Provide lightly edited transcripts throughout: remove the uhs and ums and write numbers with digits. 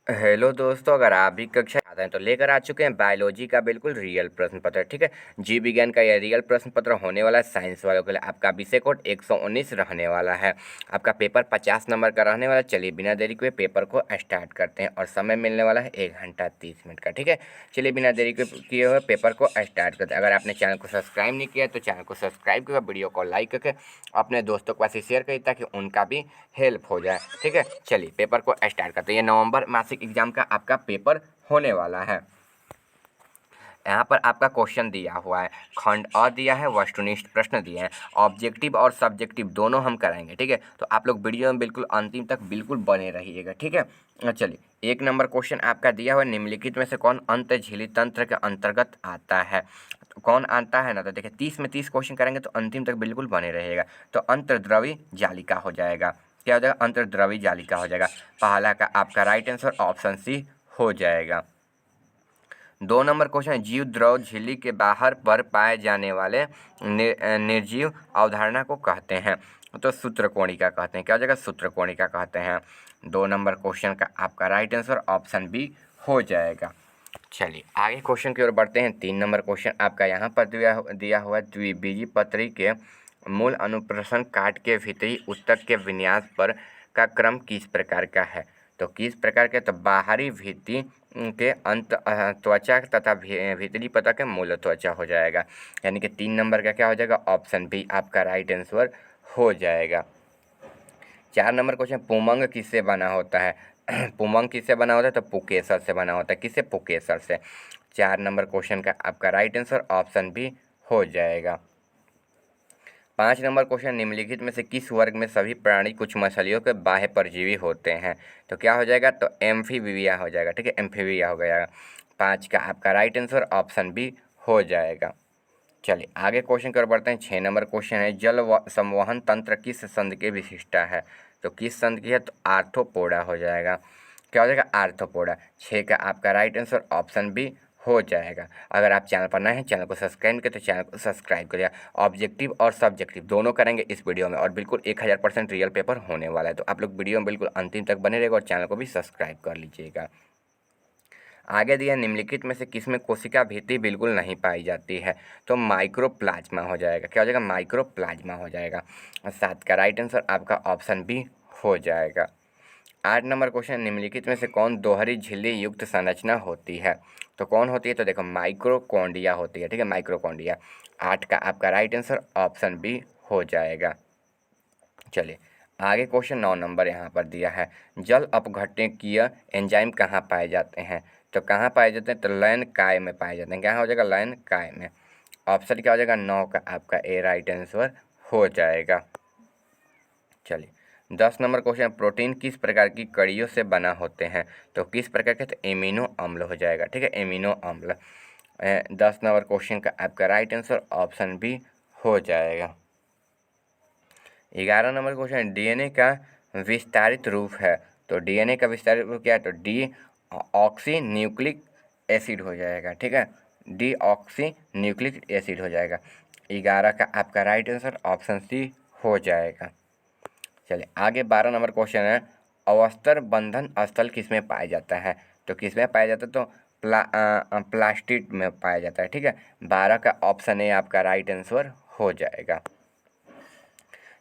Hello दोस्तों, अगर आप भी कक्षा में आते हैं तो लेकर आ चुके हैं बायोलॉजी का बिल्कुल रियल प्रश्न पत्र। ठीक है, जीव विज्ञान का यह रियल प्रश्न पत्र होने वाला है साइंस वालों के लिए। आपका विषय कोड 119 रहने वाला है। आपका पेपर 50 नंबर का रहने वाला है। चलिए बिना देरी के पेपर को स्टार्ट करते हैं और समय मिलने वाला है 1 घंटा 30 मिनट का। ठीक है, चलिए बिना देरी के किए हुए पेपर को स्टार्ट करते हैं। अगर आपने चैनल को सब्सक्राइब नहीं किया तो चैनल को सब्सक्राइब किया, वीडियो को लाइक करके अपने दोस्तों के पास शेयर करिए ताकि उनका भी हेल्प हो जाए। ठीक है, चलिए पेपर को स्टार्ट करते हैं। ये नवंबर मासिक एग्जाम का आपका पेपर होने वाला है। यहाँ पर आपका क्वेश्चन दिया हुआ है, खंड अ दिया है, वस्तुनिष्ठ प्रश्न दिए हैं, ऑब्जेक्टिव और सब्जेक्टिव दोनों हम कराएंगे। ठीक है, तो आप लोग वीडियो में बिल्कुल अंतिम तक बिल्कुल बने रहिएगा। ठीक है, चलिए 1 नंबर क्वेश्चन आपका दिया हुआ है, निम्नलिखित में से कौन अंतःझिली तंत्र के अंतर्गत आता है। तो कौन आता है ना, तो देखिए 30 में 30 क्वेश्चन करेंगे तो अंतिम तक बिल्कुल बने रहिएगा। तो अंतर्द्रवी जालिका हो जाएगा। क्या हो जाएगा? अंतर्द्रवी जालिका हो जाएगा। पहला का आपका राइट आंसर ऑप्शन सी हो जाएगा। 2 नंबर क्वेश्चन है, जीव द्रव झिल्ली के बाहर पर पाए जाने वाले निर्जीव अवधारणा को कहते हैं। तो सूत्रकोणिका कहते हैं। क्या हो जाएगा? सूत्रकोणिका कहते हैं। 2 नंबर क्वेश्चन का आपका राइट आंसर ऑप्शन बी हो जाएगा। चलिए आगे क्वेश्चन की ओर बढ़ते हैं। 3 नंबर क्वेश्चन आपका यहाँ पर दिया हुआ है, द्विबीजीपत्री के मूल अनुप्रशन काट के भीतरी ऊतक के विन्यास पर का क्रम किस प्रकार का है। तो किस प्रकार के, तो बाहरी भित्ति के अंत त्वचा तथा भीतरी पता के मूल त्वचा हो जाएगा। यानी कि 3 नंबर का क्या हो जाएगा? ऑप्शन बी आपका राइट आंसर हो जाएगा। 4 नंबर क्वेश्चन, पुमंग किससे बना होता है? पुमंग किससे बना होता है? तो पुकेसर से बना होता है। किससे? पुकेसर से। 4 नंबर क्वेश्चन का आपका राइट आंसर ऑप्शन बी हो जाएगा। 5 नंबर क्वेश्चन, निम्नलिखित में से किस वर्ग में सभी प्राणी कुछ मछलियों के बाह्य परजीवी होते हैं। तो क्या हो जाएगा? तो एम्फीबिया हो जाएगा। ठीक है, एम्फीबिया हो गया। 5 का आपका राइट आंसर ऑप्शन बी हो जाएगा। चलिए आगे क्वेश्चन की ओर बढ़ते हैं। 6 नंबर क्वेश्चन है, जल संवहन तंत्र किस संघ की विशिष्टता है। तो किस संघ की है? तो आर्थ्रोपोडा हो जाएगा। क्या हो जाएगा? आर्थ्रोपोडा। 6 का आपका राइट आंसर ऑप्शन बी हो जाएगा। अगर आप चैनल पर नए हैं, चैनल को सब्सक्राइब करें तो चैनल को सब्सक्राइब करिए। ऑब्जेक्टिव और सब्जेक्टिव दोनों करेंगे इस वीडियो में और बिल्कुल 1000% रियल पेपर होने वाला है। तो आप लोग वीडियो में बिल्कुल अंतिम तक बने रहेगा और चैनल को भी सब्सक्राइब कर लीजिएगा। आगे दिया, निम्नलिखित में से किसमें कोशिका भित्ति बिल्कुल नहीं पाई जाती है। तो माइक्रोप्लाज्मा हो जाएगा। क्या हो जाएगा? माइक्रोप्लाज्मा हो जाएगा। 7 का राइट आंसर आपका ऑप्शन बी हो जाएगा। 8 नंबर क्वेश्चन, निम्नलिखित में से कौन दोहरी झिल्ली युक्त संरचना होती है। तो कौन होती है? तो देखो माइक्रोकॉन्डिया होती है। ठीक है, माइक्रोकॉन्डिया। 8 का आपका राइट आंसर ऑप्शन बी हो जाएगा। चलिए आगे क्वेश्चन 9 नंबर यहाँ पर दिया है, जल अपघटनीय एंजाइम कहाँ पाए जाते हैं। तो कहाँ पाए जाते हैं? तो लयन काय में पाए जाते हैं। क्या हो जाएगा? लयन काय में। ऑप्शन क्या हो जाएगा? 9 का आपका ए राइट आंसर हो जाएगा। चलिए 10 नंबर क्वेश्चन, प्रोटीन किस प्रकार की कड़ियों से बना होते हैं। तो किस प्रकार के? तो एमिनो अम्ल हो जाएगा। ठीक है, एमिनो अम्ल। 10 नंबर क्वेश्चन का आपका राइट आंसर ऑप्शन बी हो जाएगा। 11 नंबर क्वेश्चन, डीएनए का विस्तारित रूप है। तो डीएनए का विस्तारित रूप क्या है? तो डी ऑक्सी न्यूक्लिक एसिड हो जाएगा। ठीक है, डी ऑक्सी न्यूक्लिक एसिड हो जाएगा। 11 का आपका राइट आंसर ऑप्शन सी हो जाएगा। चलिए आगे 12 नंबर क्वेश्चन है, अवस्थर बंधन स्थल किसमें पाया जाता है। तो किसमें पाया जाता है? तो प्लास्टिड में पाया जाता है। ठीक है, 12 का ऑप्शन ए आपका राइट आंसर हो जाएगा।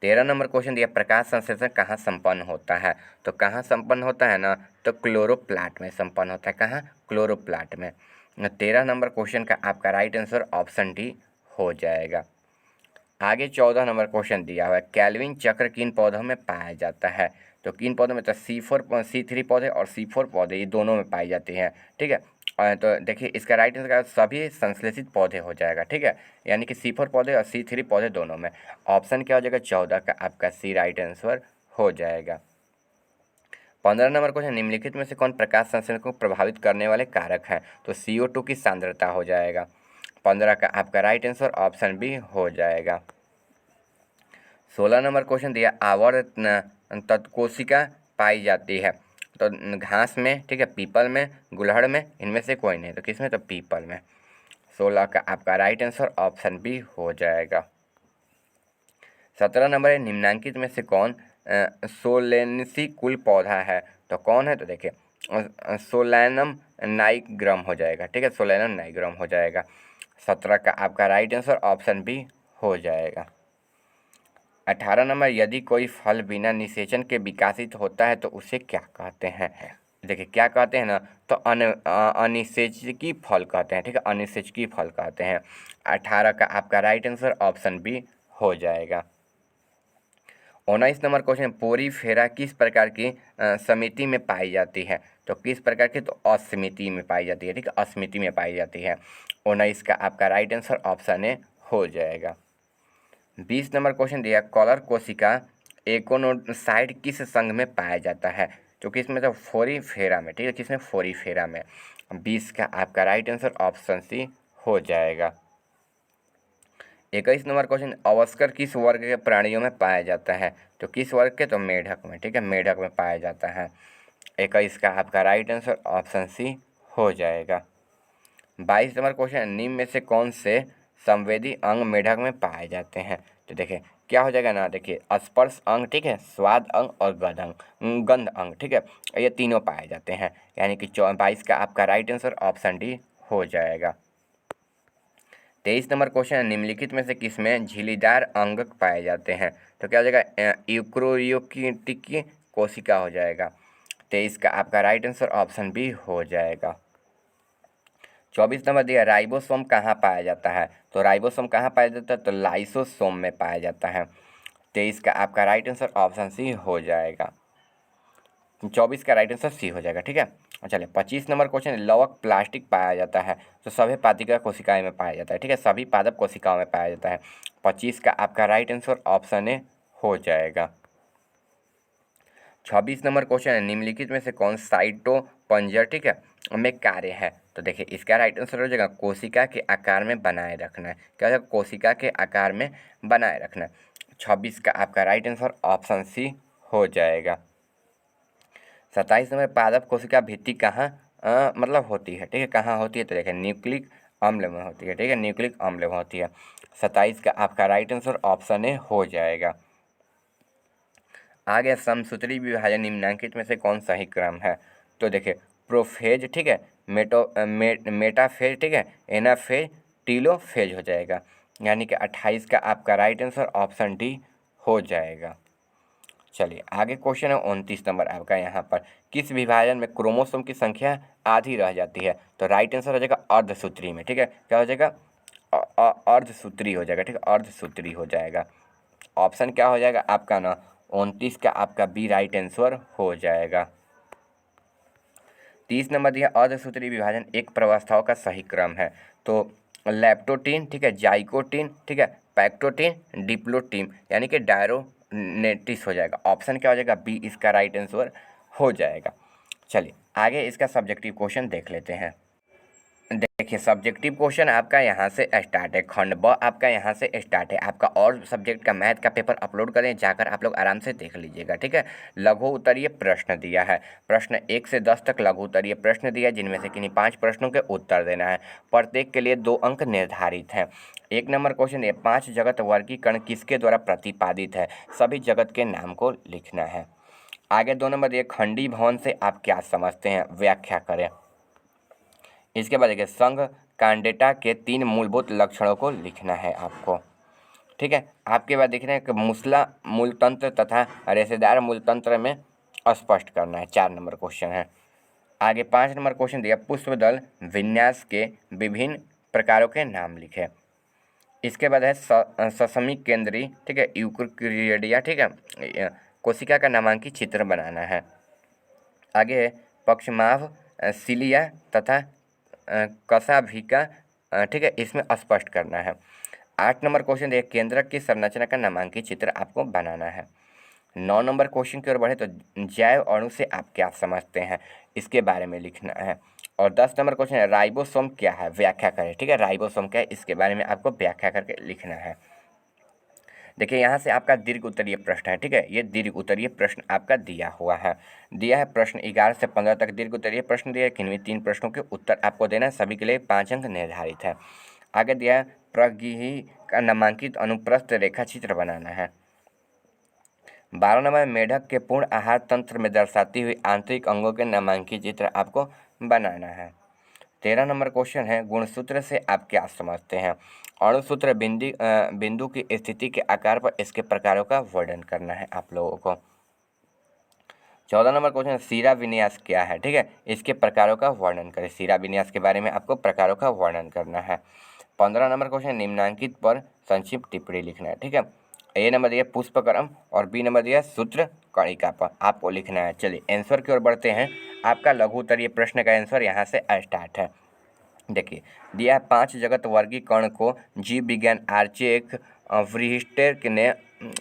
13 नंबर क्वेश्चन दिया, प्रकाश संश्लेषण कहाँ संपन्न होता है। तो कहाँ संपन्न होता है ना, तो क्लोरोप्लास्ट में संपन्न होता है। कहाँ? क्लोरोप्लास्ट में। 13 नंबर क्वेश्चन का आपका राइट आंसर ऑप्शन डी हो जाएगा। आगे 14 नंबर क्वेश्चन दिया हुआ है, कैल्विन चक्र किन पौधों में पाया जाता है। तो किन पौधों में? तो C3 पौधे और C4 पौधे, ये दोनों में पाई जाती हैं। ठीक है, तो देखिए इसका राइट आंसर सभी संश्लेषित पौधे हो जाएगा। ठीक है, यानी कि C4 पौधे और C3 पौधे दोनों में। ऑप्शन क्या हो जाएगा? 14 का आपका सी राइट आंसर हो जाएगा। 15 नंबर क्वेश्चन, निम्नलिखित में से कौन प्रकाश संश्लेषण को प्रभावित करने वाले कारक हैं। तो CO2 की सांद्रता हो जाएगा। 15 का आपका राइट आंसर ऑप्शन बी हो जाएगा। 16 नंबर क्वेश्चन दिया, आवर्त तत्कोशिका पाई जाती है। तो घास में, ठीक है, पीपल में, गुलहड़ में, इनमें से कोई नहीं। तो किसमें? तो पीपल में। 16 का आपका राइट आंसर ऑप्शन बी हो जाएगा। 17 नंबर है, निम्नांकित में से कौन सोलेंसी कुल पौधा है। तो कौन है? तो देखिए सोलैनम नाइग्राम हो जाएगा, ठीक है, सोलैनम नाइग्राम हो जाएगा। 17 का आपका राइट आंसर ऑप्शन बी हो जाएगा। 18 नंबर, यदि कोई फल बिना निषेचन के विकासित होता है तो उसे क्या कहते हैं? देखिए क्या कहते हैं ना, तो अनिषेचकी फल कहते हैं, ठीक है, अनिषेचकी फल कहते हैं। 18 का आपका राइट आंसर ऑप्शन बी हो जाएगा। 19 नंबर क्वेश्चन, पोरीफेरा किस प्रकार की समिति में पाई जाती है? तो किस प्रकार की? तो असमिति में पाई जाती है, ठीक है, असमिति में पाई जाती है। 19 का आपका राइट आंसर ऑप्शन ए हो जाएगा। 20 नंबर क्वेश्चन दिया, कॉलर कोशिका एकोनोसाइट किस संघ में पाया जाता है? तो किसमें? तो फोरीफेरा में, ठीक है, किसमें? फोरीफेरा में। 20 का आपका राइट आंसर ऑप्शन सी हो जाएगा। 21 नंबर क्वेश्चन, अवस्कर किस वर्ग के प्राणियों में पाया जाता है? तो किस वर्ग के? तो मेढक में, ठीक है, मेढक में पाया जाता है। 21 का आपका राइट आंसर ऑप्शन सी हो जाएगा। 22 नंबर क्वेश्चन, निम्न में से कौन से संवेदी अंग मेढक में पाए जाते हैं? तो देखिए क्या हो जाएगा ना, देखिए स्पर्श अंग, ठीक है, स्वाद अंग और गंध अंग, ठीक है, ये तीनों पाए जाते हैं। यानी कि 22 का आपका राइट आंसर ऑप्शन डी हो जाएगा। 23 नंबर क्वेश्चन, निम्नलिखित में से किसमें झिल्लीदार अंग पाए जाते हैं? तो क्या हो जाएगा? यूक्रोयोकिटिक कोशिका हो जाएगा। 23 का आपका राइट आंसर ऑप्शन बी हो जाएगा। 24 नंबर दिया, राइबोसोम कहाँ पाया जाता है? तो राइबोसोम कहाँ पाया जाता है? तो लाइसोसोम में पाया जाता है। 23 का आपका राइट आंसर ऑप्शन सी हो जाएगा। 24 का राइट आंसर सी हो जाएगा, ठीक है। चलिए 25 नंबर क्वेश्चन, लवक प्लास्टिक पाया जाता है तो सभी पादिका कोशिकाएं में पाया जाता है, ठीक है, सभी पादप कोशिकाओं में पाया जाता है। 25 का आपका राइट आंसर ऑप्शन ए हो जाएगा। 26 नंबर क्वेश्चन है, निम्नलिखित में से कौन साइटोपंजर, ठीक है, में कार्य है? तो देखिए इसका राइट आंसर हो जाएगा कोशिका के आकार में बनाए रखना है। क्या हो जाएगा? कोशिका के आकार में बनाए रखना। 26 का आपका राइट आंसर ऑप्शन सी हो जाएगा। 27 नंबर, पादप कोशिका भित्ति कहाँ मतलब होती है, ठीक है, कहाँ होती है? तो देखिए न्यूक्लिक अम्ल में होती है, ठीक है, न्यूक्लिक अम्ल में होती है। 27 का आपका राइट आंसर ऑप्शन ए हो जाएगा। आगे समसूत्री विभाजन निम्नलिखित में से कौन सही क्रम है? तो देखिए प्रोफेज, ठीक है, मेटाफेज, ठीक है, एनाफेज, टीलोफेज हो जाएगा। यानी कि 28 का आपका राइट आंसर ऑप्शन डी हो जाएगा। चलिए आगे क्वेश्चन है 29 नंबर आपका, यहाँ पर किस विभाजन में क्रोमोसोम की संख्या आधी रह जाती है? तो राइट आंसर हो जाएगा अर्धसूत्री में, ठीक है, क्या हो जाएगा? अर्धसूत्री हो जाएगा, ठीक है, अर्धसूत्री हो जाएगा। ऑप्शन क्या हो जाएगा आपका ना? 29 का आपका बी राइट आंसर हो जाएगा। 30 नंबर दिया, अर्धसूत्री विभाजन एक प्रवस्थाओं का सही क्रम है। तो लेप्टोटीन, ठीक है, जाइकोटीन, ठीक है, पैक्टोटीन, डिप्लोटीन, यानी कि डायरोनेटिस हो जाएगा। ऑप्शन क्या हो जाएगा? बी इसका राइट आंसर हो जाएगा। चलिए आगे इसका सब्जेक्टिव क्वेश्चन देख लेते हैं। देखिए सब्जेक्टिव क्वेश्चन आपका यहाँ से स्टार्ट है, खंड ब आपका यहाँ से स्टार्ट है। आपका और सब्जेक्ट का मैथ का पेपर अपलोड करें, जाकर आप लोग आराम से देख लीजिएगा, ठीक है। लघु उत्तरीय प्रश्न दिया है, प्रश्न 1 से 10 तक लघु उत्तरीय प्रश्न दिया है, जिनमें से किन्हीं 5 प्रश्नों के उत्तर देना है। प्रत्येक के लिए 2 अंक निर्धारित हैं। 1 नंबर क्वेश्चन है, 5 जगत वर्गीकरण किसके द्वारा प्रतिपादित है? सभी जगत के नाम को लिखना है। आगे 2 नंबर, ये खंडी भवन से आप क्या समझते हैं? व्याख्या करें। इसके बाद देखिए संघ कांडेटा के 3 मूलभूत लक्षणों को लिखना है आपको, ठीक है। आपके बाद देखना है कि मूसला मूलतंत्र तथा रेशेदार मूलतंत्र में स्पष्ट करना है। 4 नंबर क्वेश्चन है। आगे 5 नंबर क्वेश्चन दिया, पुष्पदल विन्यास के विभिन्न प्रकारों के नाम लिखे। इसके बाद है ससमी केंद्री, ठीक है, यूक्रिडिया, ठीक है, कोशिका का नामांकित चित्र बनाना है। आगे है पक्षमाभ, सिलिया तथा कसाभिका, ठीक है, इसमें स्पष्ट करना है। 8 नंबर क्वेश्चन देखिए, केंद्रक की संरचना का नामांकित चित्र आपको बनाना है। 9 नंबर क्वेश्चन की ओर बढ़े तो जैव अणु से आप क्या समझते हैं? इसके बारे में लिखना है। और 10 नंबर क्वेश्चन है, राइबोसोम क्या है? व्याख्या करें, ठीक है, राइबोसोम क्या है इसके बारे में आपको व्याख्या करके लिखना है। देखिए यहाँ से आपका दीर्घ उत्तरीय प्रश्न है, ठीक है, ये दीर्घ उत्तरीय प्रश्न आपका दिया हुआ है। दिया है प्रश्न 11 से 15 तक दीर्घ उत्तरीय प्रश्न दिया है, किन्हीं 3 प्रश्नों के उत्तर आपको देना है, सभी के लिए 5 अंक निर्धारित है। आगे दिया है प्रगिही का नामांकित अनुप्रस्थ रेखा चित्र बनाना है। 12 नंबर, मेढक के पूर्ण आहार तंत्र में दर्शाती हुई आंतरिक अंगों के नामांकित चित्र आपको बनाना है। 13 नंबर क्वेश्चन है, गुणसूत्र से आप क्या समझते हैं? अणुसूत्र बिंदु की स्थिति के आकार पर इसके प्रकारों का वर्णन करना है आप लोगों को। 14 नंबर क्वेश्चन, सीरा विन्यास क्या है? ठीक है, इसके प्रकारों का वर्णन करें। सीरा विन्यास के बारे में आपको प्रकारों का वर्णन करना है। 15 नंबर क्वेश्चन, निम्नांकित पर संक्षिप्त टिप्पणी लिखना है। ठीक है, ए नंबर दिया पुष्पक्रम और बी नंबर दिया सूत्र कणिका पर आपको लिखना है। चलिए आंसर की ओर बढ़ते हैं। आपका लघु उत्तरीय प्रश्न का आंसर यहाँ से स्टार्ट है। देखिए दिया 5 जगत वर्गीकरण को जीव विज्ञान आर्चेक व्रिहिस्टेर ने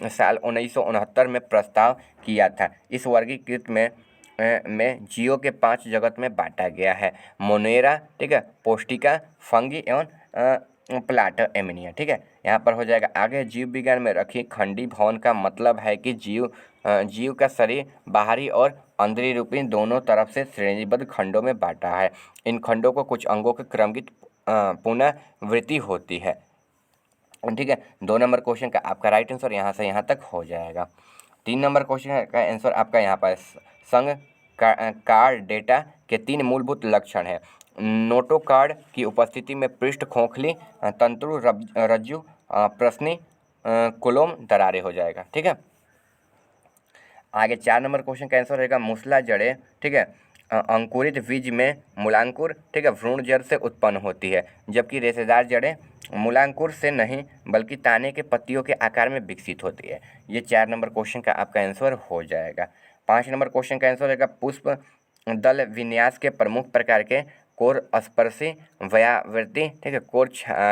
साल 1969 में प्रस्ताव किया था। इस वर्गीकृत में जीवों के 5 जगत में बांटा गया है। मोनेरा, ठीक है, पौष्टिका, फंगी एवं प्लाटर एमिनिया। ठीक है, यहाँ पर हो जाएगा। आगे जीव विज्ञान में रखी खंडी भवन का मतलब है कि जीव का शरीर बाहरी और अंदरी रूपी दोनों तरफ से श्रेणीबद्ध खंडों में बांटा है। इन खंडों को कुछ अंगों की क्रमिक पुनरावृत्ति होती है। ठीक है, 2 नंबर क्वेश्चन का आपका राइट आंसर यहाँ से यहाँ तक हो जाएगा। 3 नंबर क्वेश्चन का आंसर आपका यहाँ पर संघ कार्ड डेटा के 3 मूलभूत लक्षण है। नोटो कार्ड की उपस्थिति में पृष्ठ खोखली, तंतु रज्जु, प्रश्नी, कुलोम दरारें हो जाएगा। ठीक है, आगे 4 नंबर क्वेश्चन का आंसर रहेगा मूसला जड़ें। ठीक है, अंकुरित बीज में मूलांकुर, ठीक है, भ्रूण जड़ से उत्पन्न होती है, जबकि रेशेदार जड़ें मूलांकुर से नहीं बल्कि ताने के पत्तियों के आकार में विकसित होती है। ये 4 नंबर क्वेश्चन का आपका आंसर हो जाएगा। 5 नंबर क्वेश्चन का आंसर रहेगा पुष्प दल विन्यास के प्रमुख प्रकार के कोर स्पर्शी, व्यावृत्ति, ठीक है, कोर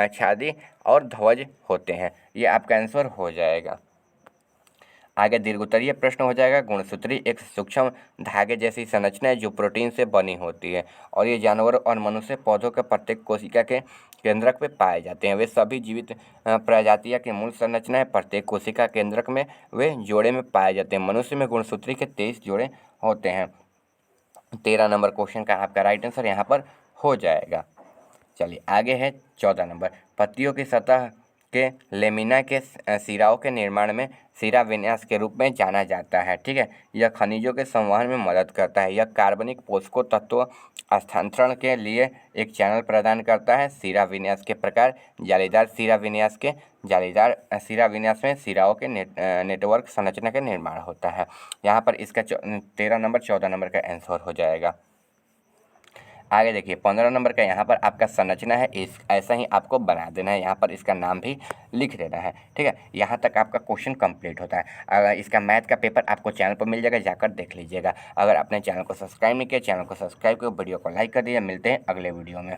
छादी और ध्वज होते हैं। ये आपका आंसर हो जाएगा। आगे दीर्घोत्तरीय प्रश्न हो जाएगा। गुणसूत्री एक सूक्ष्म धागे जैसी संरचना है जो प्रोटीन से बनी होती है और ये जानवर और मनुष्य पौधों के प्रत्येक कोशिका के केंद्रक में पाए जाते हैं। वे सभी जीवित प्रजातियां की मूल संरचना है। प्रत्येक कोशिका केंद्रक में वे जोड़े में पाए जाते हैं। मनुष्य में गुणसूत्री के 23 जोड़े होते हैं। 13 नंबर क्वेश्चन का आपका राइट आंसर यहाँ पर हो जाएगा। चलिए आगे है 14 नंबर, पत्तियों की सतह के लेमिना के सिराओं के निर्माण में सिरा विन्यास के रूप में जाना जाता है। ठीक है, यह खनिजों के संवहन में मदद करता है। यह कार्बनिक पोषक तत्वों स्थानांतरण के लिए एक चैनल प्रदान करता है। सिरा विन्यास के प्रकार, जालीदार सिरा विन्यास में सिराओं के नेटवर्क संरचना का निर्माण होता है। यहाँ पर इसका 13 नंबर 14 नंबर का आंसर हो जाएगा। आगे देखिए 15 नंबर का यहाँ पर आपका संरचना है, इस ऐसा ही आपको बना देना है। यहाँ पर इसका नाम भी लिख देना है। ठीक है, यहाँ तक आपका क्वेश्चन कंप्लीट होता है। अगर इसका मैथ का पेपर आपको चैनल पर मिल जाएगा, जाकर देख लीजिएगा। अगर आपने चैनल को सब्सक्राइब नहीं किया, चैनल को सब्सक्राइब करो, वीडियो को लाइक कर दीजिए। मिलते हैं अगले वीडियो में।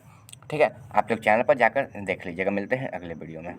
ठीक है, आप लोग चैनल पर जाकर देख लीजिएगा। मिलते हैं अगले वीडियो में।